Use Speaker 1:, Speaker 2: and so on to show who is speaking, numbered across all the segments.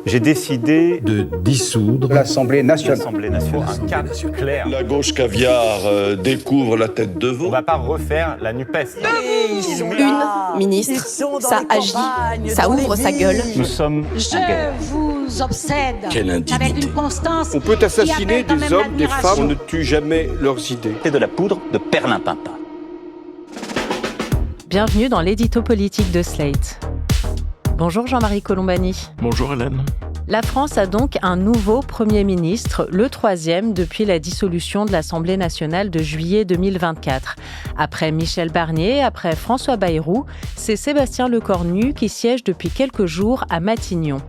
Speaker 1: J'ai décidé
Speaker 2: de dissoudre
Speaker 3: l'Assemblée nationale.
Speaker 1: Un cap clair.
Speaker 4: La gauche caviar découvre la tête de veau.
Speaker 1: On ne va pas refaire la NUPES.
Speaker 5: Une ministre, ça agit, ça ouvre sa gueule.
Speaker 1: Nous sommes
Speaker 6: Je vous obsède avec une constance.
Speaker 3: On peut assassiner
Speaker 6: qui a
Speaker 3: des
Speaker 6: quand même
Speaker 3: hommes, des
Speaker 6: l'admiration.
Speaker 3: femmes, on ne tue jamais leurs idées.
Speaker 7: C'est de la poudre de perlimpinpin.
Speaker 8: Bienvenue dans l'édito politique de Slate. Bonjour Jean-Marie Colombani.
Speaker 9: Bonjour Hélène.
Speaker 8: La France a donc un nouveau Premier ministre, le troisième depuis la dissolution de l'Assemblée nationale de juillet 2024. Après Michel Barnier, après François Bayrou, c'est Sébastien Lecornu qui siège depuis quelques jours à Matignon.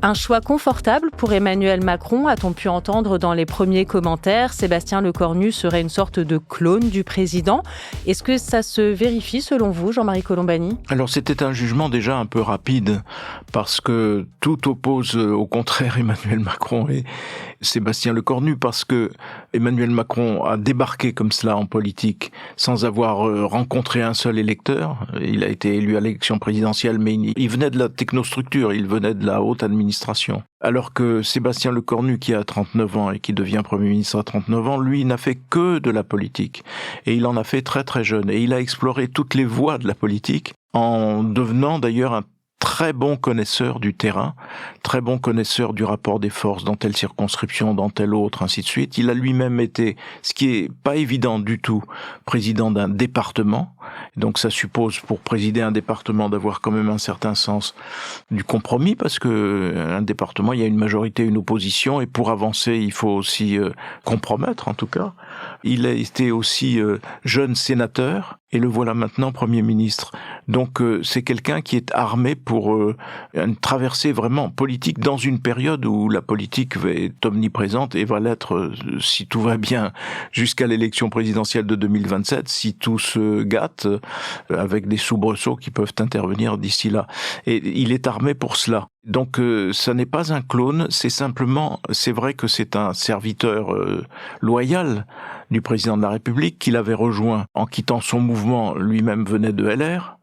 Speaker 8: Un choix confortable pour Emmanuel Macron, a-t-on pu entendre dans les premiers commentaires. Sébastien Lecornu serait une sorte de clone du président. Est-ce que ça se vérifie selon vous, Jean-Marie Colombani ?
Speaker 9: Alors c'était un jugement déjà un peu rapide parce que tout oppose au contraire Emmanuel Macron et Sébastien Lecornu, parce que Emmanuel Macron a débarqué comme cela en politique sans avoir rencontré un seul électeur. Il a été élu à l'élection présidentielle, mais il venait de la technostructure, il venait de la haute administration. Alors que Sébastien Lecornu, qui a 39 ans et qui devient Premier ministre à 39 ans, lui n'a fait que de la politique. Et il en a fait très très jeune. Et il a exploré toutes les voies de la politique en devenant d'ailleurs un très bon connaisseur du terrain, très bon connaisseur du rapport des forces dans telle circonscription, dans telle autre, ainsi de suite. Il a lui-même été, ce qui est pas évident du tout, président d'un département. Donc ça suppose, pour présider un département, d'avoir quand même un certain sens du compromis, parce que un département, il y a une majorité, une opposition, et pour avancer, il faut aussi compromettre, en tout cas. Il a été aussi jeune sénateur, et le voilà maintenant Premier ministre. Donc c'est quelqu'un qui est armé pour une traversée vraiment politique dans une période où la politique est omniprésente et va l'être, si tout va bien, jusqu'à l'élection présidentielle de 2027, si tout se gâte, avec des soubresauts qui peuvent intervenir d'ici là. Et il est armé pour cela. Donc ça n'est pas un clone, c'est simplement, c'est vrai que c'est un serviteur loyal du président de la République qu'il avait rejoint en quittant son mouvement, lui-même venait de LR,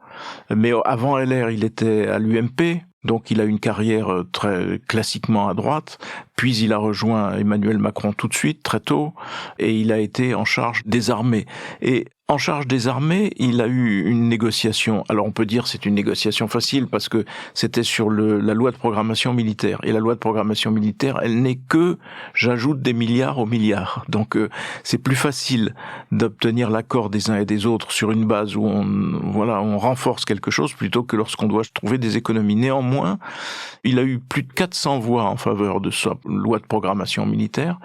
Speaker 9: mais avant LR il était à l'UMP, donc il a une carrière très classiquement à droite, puis il a rejoint Emmanuel Macron tout de suite, très tôt, et il a été en charge des armées. Et en charge des armées, il a eu une négociation. Alors on peut dire c'est une négociation facile parce que c'était sur la loi de programmation militaire. Et la loi de programmation militaire, elle n'est que, j'ajoute des milliards aux milliards. Donc c'est plus facile d'obtenir l'accord des uns et des autres sur une base où on renforce quelque chose plutôt que lorsqu'on doit trouver des économies. Néanmoins, il a eu plus de 400 voix en faveur de sa loi de programmation militaire,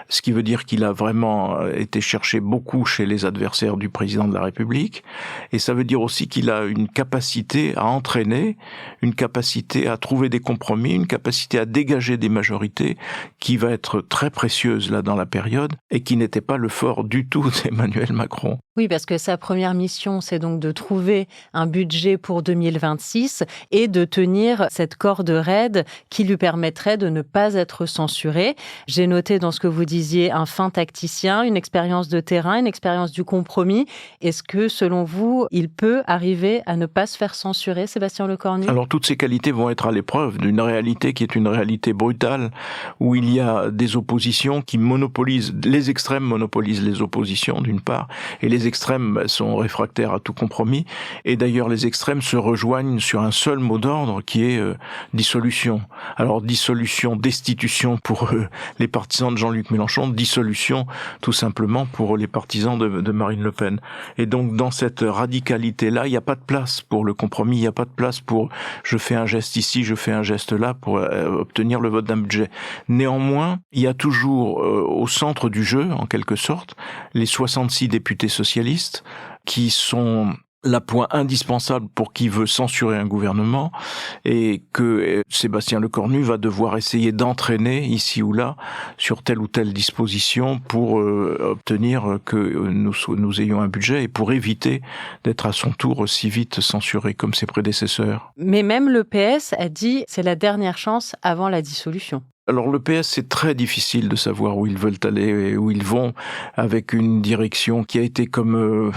Speaker 9: ce qui veut dire qu'il a vraiment été cherché beaucoup chez les adversaires du président de la République, et ça veut dire aussi qu'il a une capacité à entraîner, une capacité à trouver des compromis, une capacité à dégager des majorités qui va être très précieuse là dans la période et qui n'était pas le fort du tout d'Emmanuel Macron.
Speaker 8: Oui, parce que sa première mission, c'est donc de trouver un budget pour 2026 et de tenir cette corde raide qui lui permettrait de ne pas être censuré. J'ai noté dans ce que vous disiez un fin tacticien, une expérience de terrain, une expérience du compromis. Est-ce que, selon vous, il peut arriver à ne pas se faire censurer, Sébastien Lecornu ?
Speaker 9: Alors, toutes ces qualités vont être à l'épreuve d'une réalité qui est une réalité brutale, où il y a des oppositions qui monopolisent, les extrêmes monopolisent les oppositions, d'une part, et les extrêmes sont réfractaires à tout compromis. Et d'ailleurs, les extrêmes se rejoignent sur un seul mot d'ordre qui est dissolution. Alors, dissolution, destitution pour les partisans de Jean-Luc Mélenchon, dissolution tout simplement pour les partisans de Marine Le Pen. Et donc, dans cette radicalité-là, il n'y a pas de place pour le compromis, il n'y a pas de place pour je fais un geste ici, je fais un geste là pour obtenir le vote d'un budget. Néanmoins, il y a toujours au centre du jeu, en quelque sorte, les 66 députés socialistes qui sont l'appoint indispensable pour qui veut censurer un gouvernement, et que Sébastien Lecornu va devoir essayer d'entraîner ici ou là sur telle ou telle disposition pour obtenir que nous ayons un budget et pour éviter d'être à son tour aussi vite censuré comme ses prédécesseurs.
Speaker 8: Mais même le PS a dit c'est la dernière chance avant la dissolution.
Speaker 9: Alors le PS, c'est très difficile de savoir où ils veulent aller et où ils vont, avec une direction qui a été comme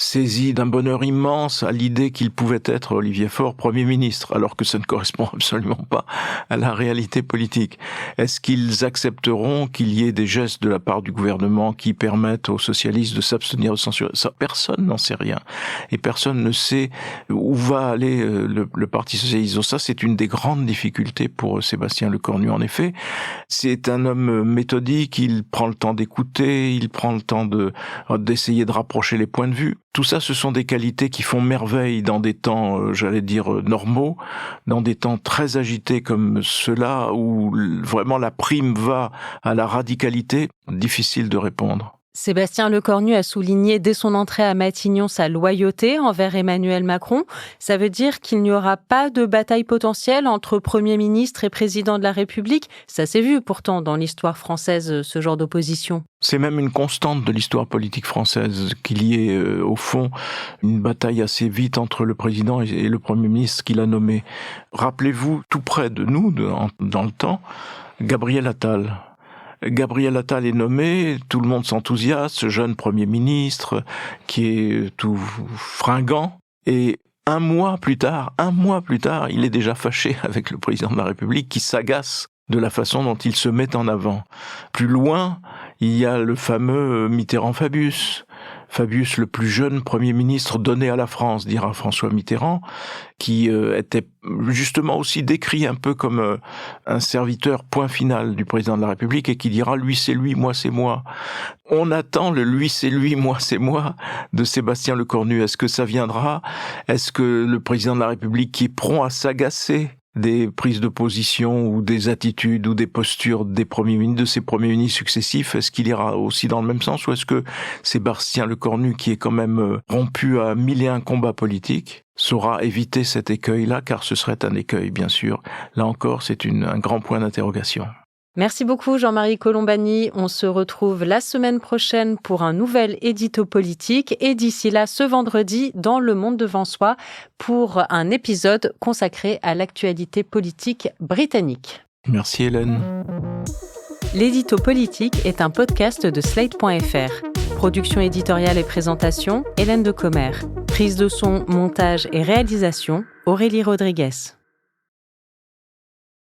Speaker 9: saisi d'un bonheur immense à l'idée qu'il pouvait être Olivier Faure Premier ministre, alors que ça ne correspond absolument pas à la réalité politique. Est-ce qu'ils accepteront qu'il y ait des gestes de la part du gouvernement qui permettent aux socialistes de s'abstenir de censurer? Ça, personne n'en sait rien. Et personne ne sait où va aller le Parti socialiste. Donc ça, c'est une des grandes difficultés pour Sébastien Lecornu. En effet, c'est un homme méthodique, il prend le temps d'écouter, il prend le temps d'essayer de rapprocher les points de vue. Tout ça, ce sont des qualités qui font merveille dans des temps, j'allais dire, normaux, dans des temps très agités comme ceux-là, où vraiment la prime va à la radicalité. Difficile de répondre.
Speaker 8: Sébastien Lecornu a souligné dès son entrée à Matignon sa loyauté envers Emmanuel Macron. Ça veut dire qu'il n'y aura pas de bataille potentielle entre Premier ministre et Président de la République. Ça s'est vu pourtant dans l'histoire française, ce genre d'opposition.
Speaker 9: C'est même une constante de l'histoire politique française qu'il y ait, au fond, une bataille assez vite entre le président et le Premier ministre qu'il a nommé. Rappelez-vous, tout près de nous, dans le temps, Gabriel Attal. Gabriel Attal est nommé, tout le monde s'enthousiasme, ce jeune Premier ministre qui est tout fringant. Et un mois plus tard, il est déjà fâché avec le président de la République qui s'agace de la façon dont il se met en avant. Plus loin, il y a le fameux Mitterrand-Fabius. Fabius, le plus jeune Premier ministre donné à la France, dira François Mitterrand, qui était justement aussi décrit un peu comme un serviteur point final du président de la République et qui dira « lui c'est lui, moi c'est moi ». On attend le « lui c'est lui, moi c'est moi » de Sébastien Lecornu. Est-ce que ça viendra? Est-ce que le président de la République qui est prompt à s'agacer des prises de position ou des attitudes ou des postures des premiers ministres, de ces premiers ministres successifs, est-ce qu'il ira aussi dans le même sens ou est-ce que Sébastien Lecornu, qui est quand même rompu à 1001 combats politiques, saura éviter cet écueil-là, car ce serait un écueil, bien sûr. Là encore, c'est un grand point d'interrogation.
Speaker 8: Merci beaucoup Jean-Marie Colombani. On se retrouve la semaine prochaine pour un nouvel édito politique et d'ici là, ce vendredi, dans Le Monde devant soi, pour un épisode consacré à l'actualité politique britannique.
Speaker 9: Merci Hélène.
Speaker 8: L'édito politique est un podcast de Slate.fr. Production éditoriale et présentation, Hélène de Commer. Prise de son, montage et réalisation, Aurélie Rodriguez.